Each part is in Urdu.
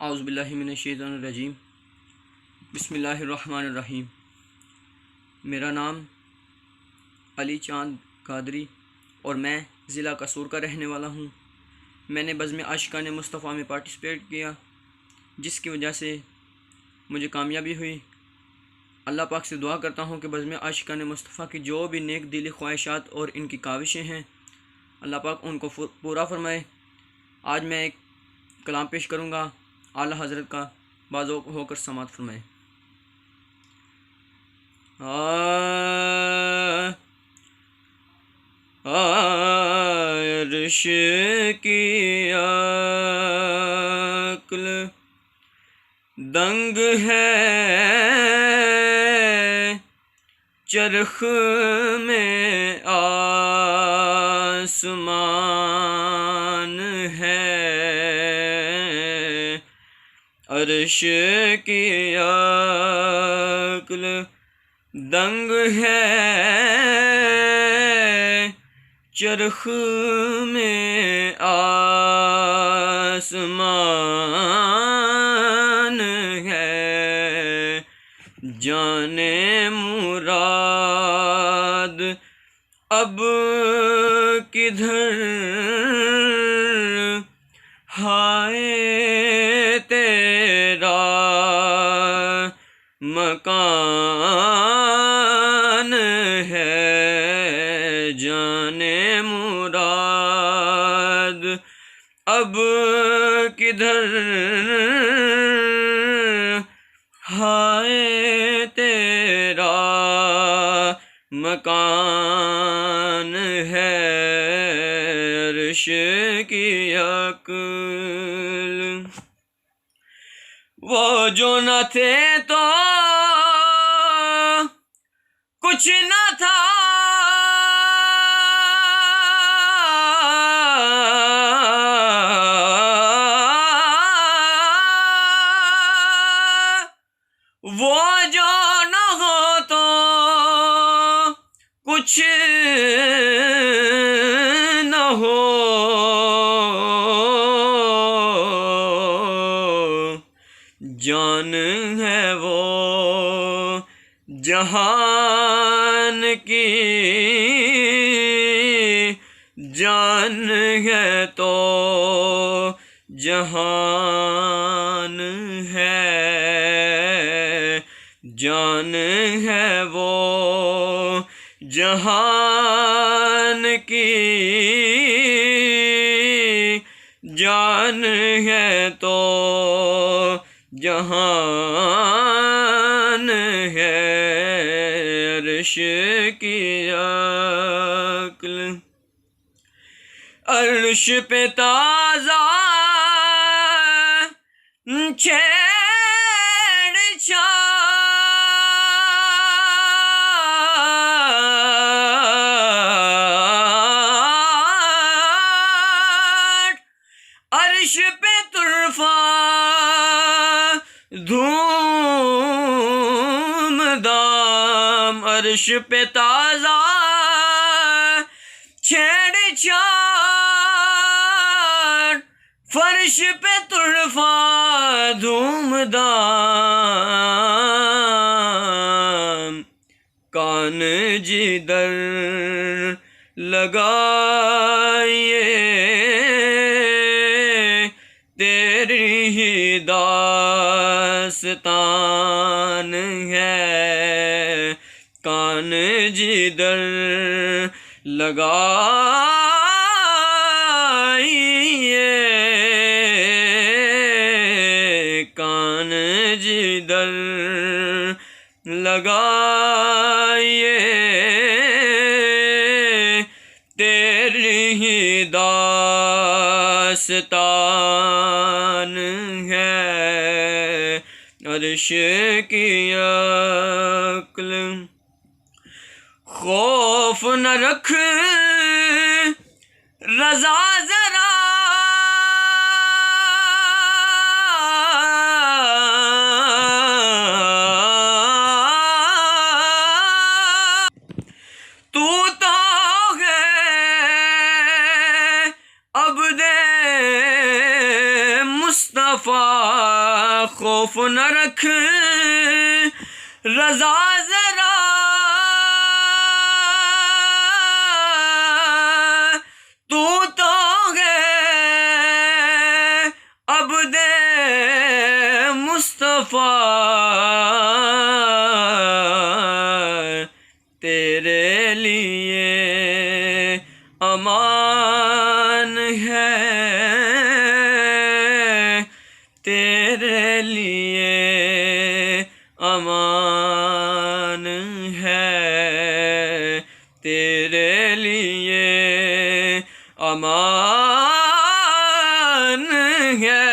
اعوذ باللہ من الشیطان الرجیم بسم اللہ الرحمن الرحیم۔ میرا نام علی چاند قادری اور میں ضلع قصور کا رہنے والا ہوں۔ میں نے بزم عاشقان مصطفیٰ میں پارٹیسپیٹ کیا، جس کی وجہ سے مجھے کامیابی ہوئی۔ اللہ پاک سے دعا کرتا ہوں کہ بزم عاشقان مصطفیٰ کی جو بھی نیک دلی خواہشات اور ان کی کاوشیں ہیں، اللہ پاک ان کو پورا فرمائے۔ آج میں ایک کلام پیش کروں گا، اعلیٰ حضرت کا، باذوق ہو کر سماعت فرمائے۔ عرش کی عقل دنگ ہے، چرخ میں آسمان ہے۔ عرش کی عقل دنگ ہے، چرخ میں آسمان ہے۔ جانے مراد اب کدھر، ہائے تیرا مکان ہے۔ جانے مراد اب کدھر، ہائے تیرا مکان ہے۔ عرش کی عقل وہ جو نہ تھے تو کچھ نہ تھا، وہ جو نہ ہو تو کچھ نہ ہو۔ جان ہے وہ جہان کی، جان ہے تو جہان ہے۔ جان ہے وہ جہان کی، جان ہے تو جہان ہے۔ عرش کی عقل عرش پہ تازہ چھیڑ چھاڑ، عرش پہ طرفہ دھوم دام، عرش پہ تازہ چھیڑ چھاڑ، فرش پہ طرفہ دھوم دام۔ کان جدھر لگائیے تیری ہی داستان ہے۔ کان جدھر لگائیے، کان جدھر لگائیے تیری ہی داستان ہے۔ عرش کی عقل خوف نہ رکھ رضا ذرا، تو تو ہے عبد مصطفیٰ خوف نہ رکھ رضا ذرا، تو ہے عبد مصطفیٰ، تیرے لیے امان ہے، تیرے لیے امان ہے، تیرے لیے امان ہے،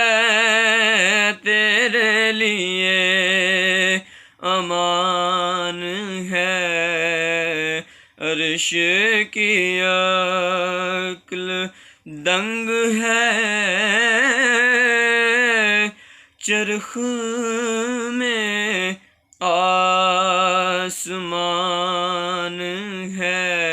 تیرے لیے امان ہے۔ عرش کی عقل دنگ ہے، چرخ میں آسمان ہے،